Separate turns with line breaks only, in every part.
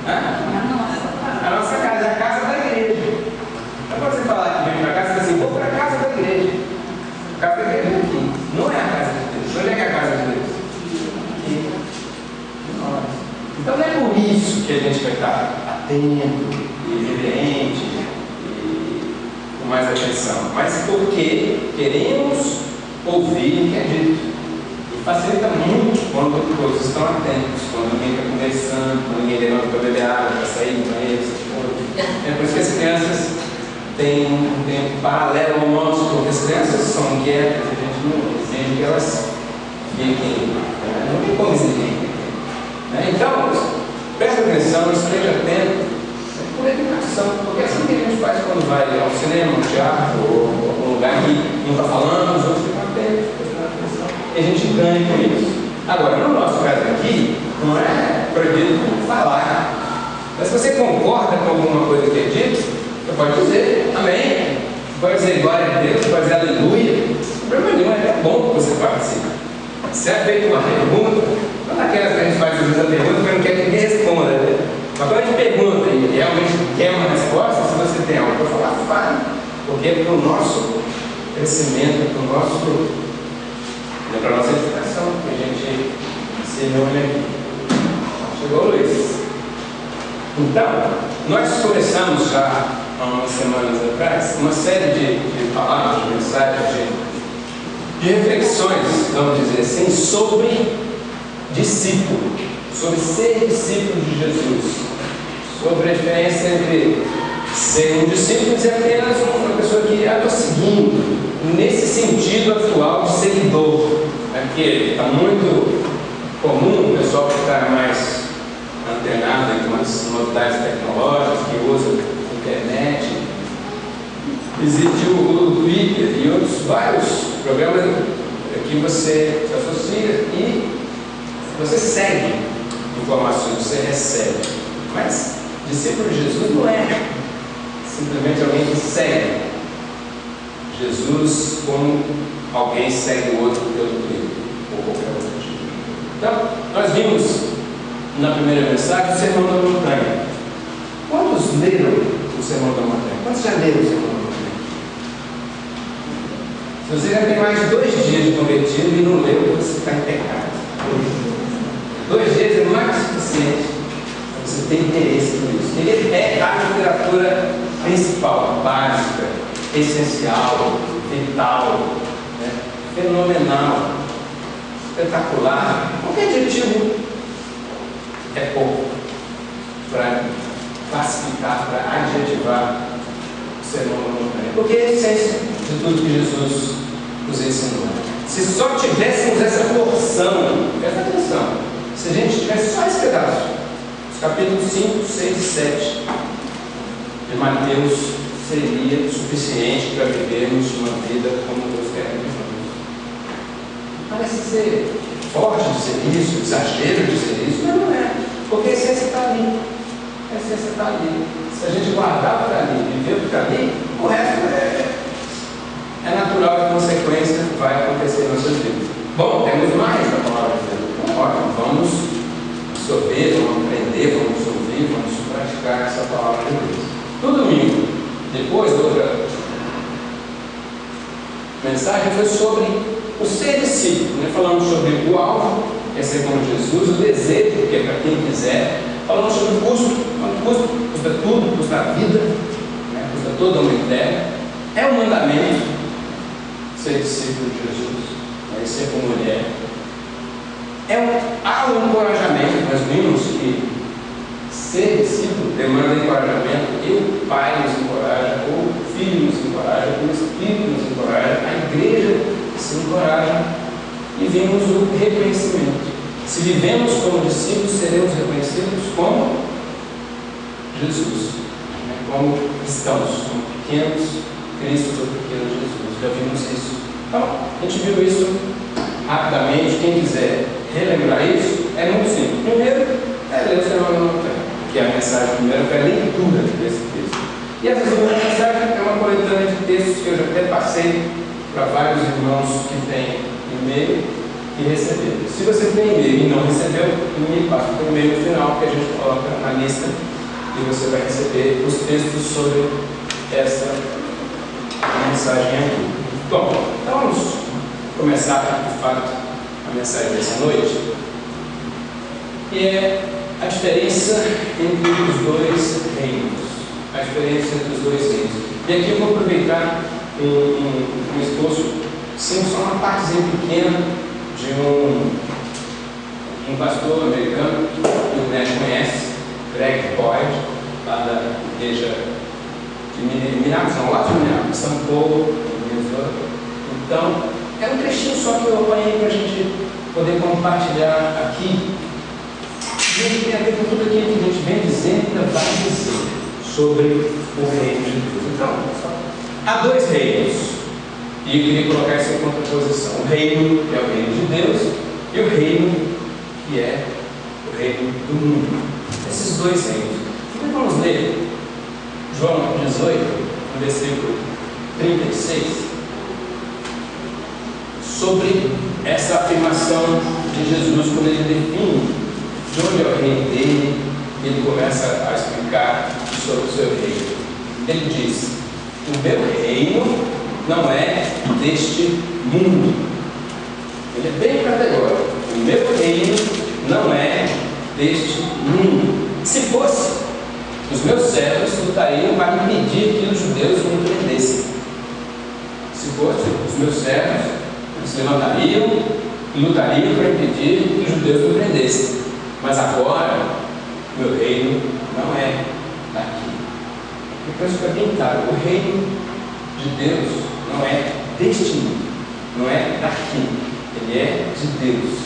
A nossa casa é a casa da igreja. Não pode você falar que vem para casa e assim, vou para a casa da igreja. A casa da igreja é aqui. Não é a casa de Deus. Onde é que é a casa de Deus? Aqui. Então não é por isso que a gente vai estar atento e reverente e com mais atenção, mas porque queremos ouvir o que é dito. E facilita muito quando todos estão atentos, quando ninguém está conversando, quando ninguém levanta para beber água, para sair do banheiro, essas coisas. É por isso que as crianças têm um tempo paralelo ao nosso, porque as crianças são inquietas, a gente não exige que elas fiquem, não tem como exigir. Então, presta atenção, esteja atento, por educação, porque é assim que a gente faz quando vai ao cinema, ao teatro, ou a algum lugar que não está falando, os outros ficam atentos, prestando atenção, e a gente ganha com isso. Agora, no nosso caso aqui, não é proibido falar, mas se você concorda com alguma coisa que é dito, você pode dizer amém, você pode dizer glória a Deus, você pode dizer aleluia, não tem problema nenhum, é bom que você participe. Se é feita uma pergunta, não é aquelas que a gente faz às vezes a pergunta porque não quer que ninguém responda, né? Mas quando a gente pergunta e realmente quer uma resposta, se você tem algo para falar, fale. Porque é para o nosso crescimento, para a nossa edificação que a gente se reúne aqui. Chegou, Luiz? Então, nós começamos já há umas semanas atrás uma série de palavras, de mensagens, de reflexões, vamos dizer assim, sobre discípulo, sobre ser discípulo de Jesus, sobre a diferença entre ser um discípulo e ser apenas uma pessoa que está seguindo, nesse sentido atual de seguidor, porque está muito comum o pessoal que está mais antenado com as novidades tecnológicas, que usa a internet, existe o Twitter e outros vários programas que você se associa e você segue informações, você recebe. Mas discípulo de Jesus não é simplesmente alguém que segue Jesus como alguém segue o outro pelo Twitter ou qualquer outro tipo. Então, nós vimos na primeira mensagem o Sermão da Montanha. Quantos leram o Sermão da Montanha? Quantos já leram o Sermão da Montanha? Se você já tem mais de 2 dias de convertido e não leu, você está em pecado. 2 dias é mais suficiente para você ter interesse por isso. Ele é a literatura principal, básica, essencial, vital, né? Fenomenal, espetacular. Qualquer adjetivo é pouco para classificar, para adjetivar o Sermão da Montanha, porque é a essência de tudo que Jesus nos ensinou. Se só tivéssemos essa porção, presta atenção, se a gente tivesse só esse pedaço, os capítulos 5, 6 e 7 de Mateus, seria suficiente para vivermos uma vida como Deus quer que vivamos. Parece ser forte dizer isso, exagero dizer isso, mas não é, porque a essência está ali. A essência está ali. Se a gente guardar o que está ali, viver o que está ali, o resto é natural que a consequência vai acontecer nas nossas vidas. Bom, temos mais da palavra de Deus. Então, ótimo, vamos absorver, vamos aprender, vamos ouvir, vamos praticar essa palavra de Deus. No domingo, depois, outra mensagem foi sobre o ser discípulo, né? Falamos sobre o alvo, que é ser como Jesus, o desejo, que é para quem quiser. Falamos sobre o custo, quanto custa? Custa tudo, custa a vida, né? Custa toda uma ideia. É um mandamento ser discípulo de Jesus, né? Ser como Ele é. Há um encorajamento, nós vimos que ser discípulo demanda encorajamento, e o Pai nos encoraja, ou o Filho nos encoraja, o Espírito nos encoraja, a igreja se encoraja, e vimos o reconhecimento. Se vivemos como discípulos, seremos reconhecidos como Jesus, né? Como cristãos, como pequenos Cristos ou pequenos Jesus. Já vimos isso. Então, a gente viu isso rapidamente. Quem quiser relembrar isso, é muito simples. Primeiro, ler o Sermão da Montanha, que é a mensagem primeira, foi a leitura desse texto. E essa segunda mensagem é uma coletânea de textos que eu já até passei para vários irmãos que têm e-mail, e receber. Se você tem e-mail e não recebeu, me passa o e-mail no final que a gente coloca na lista e você vai receber os textos sobre essa mensagem aqui. Bom, então vamos começar de fato a mensagem dessa noite, que é a diferença entre os dois reinos. A diferença entre os dois reinos. E aqui eu vou aproveitar um esboço, sempre só uma partezinha pequena de um pastor americano que o Neto conhece, Greg Boyd, lá da igreja de Minneapolis, não, lá de Minneapolis, São Paulo, Minnesota. Então, é um trechinho só que eu apanhei para a gente poder compartilhar aqui. E ele tem a ver com tudo aquilo que a gente vem dizendo e ainda vai dizer sobre o reino de Deus. Então, há dois reinos, e eu queria colocar isso em contraposição: o reino que é o reino de Deus e o reino que é o reino do mundo. Esses dois reinos. Então vamos ler João 18, no versículo 36, sobre essa afirmação de Jesus quando ele define de onde é o reino dele. Ele começa a explicar sobre o seu reino. Ele diz: o meu reino não é deste mundo. Ele é bem categórico. O meu reino não é deste mundo. Se fosse, os meus servos lutariam para impedir que os judeus me prendessem. Se fosse, os meus servos se levantariam e lutariam para impedir que os judeus me prendessem. Mas agora, meu reino não é daqui. Então isso fica bem claro: o reino de Deus não é deste mundo, não é daqui. Ele é de Deus,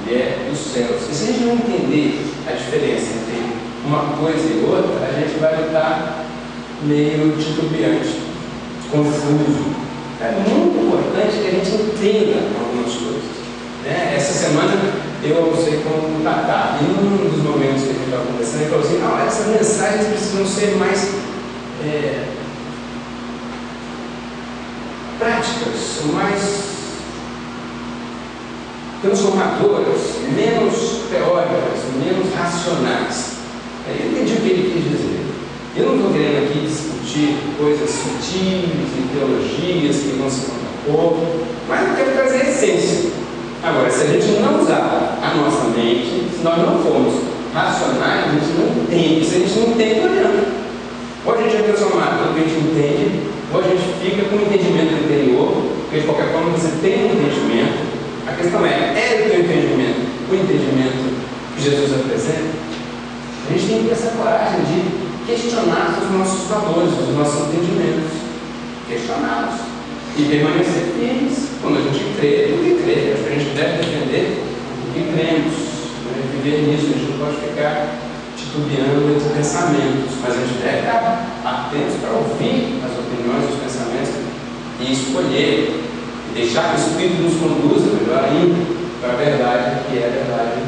ele é dos céus. E se a gente não entender a diferença entre uma coisa e outra, a gente vai estar meio titubeante, confuso. É muito importante que a gente entenda algumas coisas. Essa semana eu almocei com o Tatá, e num dos momentos que a gente estava conversando, ele falou assim: não, essas mensagens precisam ser mais práticas, mais transformadoras, menos teóricas, menos racionais. Aí eu entendi o que ele quis dizer. Eu não estou querendo aqui discutir coisas sutis e teologias que vão se contrapor, mas eu quero trazer a essência. Agora, se a gente não usar a nossa mente, se nós não formos racionais, a gente não entende. Se a gente não entende, não adianta. Ou a gente é transformado pelo que a gente entende, ou a gente fica com um entendimento interior, porque de qualquer forma você tem um entendimento. A questão é o teu entendimento o entendimento que Jesus apresenta? A gente tem que ter essa coragem de questionar os nossos valores, os nossos entendimentos. Questioná-los. E permanecer firmes quando a gente crê no que crê. Acho que a gente deve defender o que cremos. Viver nisso, a gente não pode ficar titubeando entre pensamentos, mas a gente deve estar atentos para ouvir as opiniões, os pensamentos e escolher, e deixar que o Espírito nos conduza, melhor ainda, para a verdade que é a verdade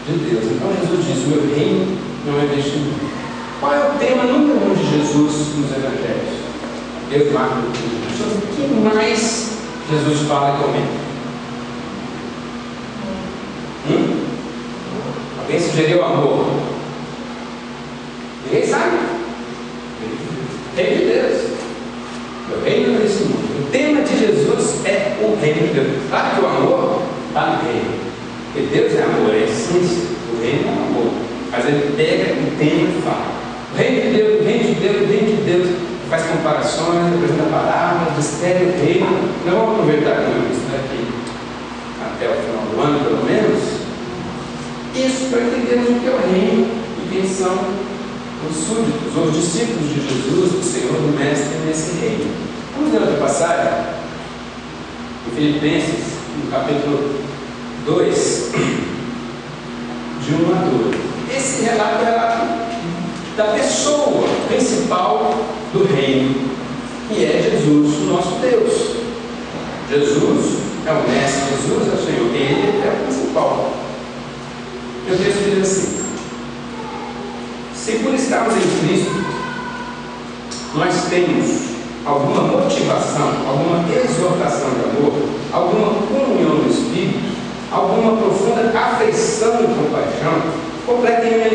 de Deus. Então Jesus diz: o meu reino não é deste mundo. Qual é o tema número 1 de Jesus nos Evangelhos? Deus marca o mundo. Sobre o que mais Jesus fala e comenta? Alguém sugeriu amor? Ninguém sabe. Reino de Deus. O reino é desse mundo. O tema de Jesus é o reino de Deus. Claro que o amor está no reino. Porque Deus é amor, é a essência. O reino é amor. Mas ele pega o tema e fala: o reino de Deus, o reino de Deus, o reino de Deus. Faz comparações, apresenta palavras, descreve o reino. Nós vamos aproveitar isso daqui até o final do ano, pelo menos. Isso para entendermos o que é o reino e quem são os súditos, ou os discípulos de Jesus, do Senhor, do Mestre, nesse reino. Vamos ler outra passagem, em Filipenses, no capítulo 2, de 1 a 2. Esse relato é o relato da pessoa principal do reino, que é Jesus, o nosso Deus. Jesus é o Mestre, Jesus é o Senhor, Ele é o principal. Meu texto diz assim: se por estarmos em Cristo, nós temos alguma motivação, alguma exortação de amor, alguma comunhão do Espírito, alguma profunda afeição e compaixão, completem minha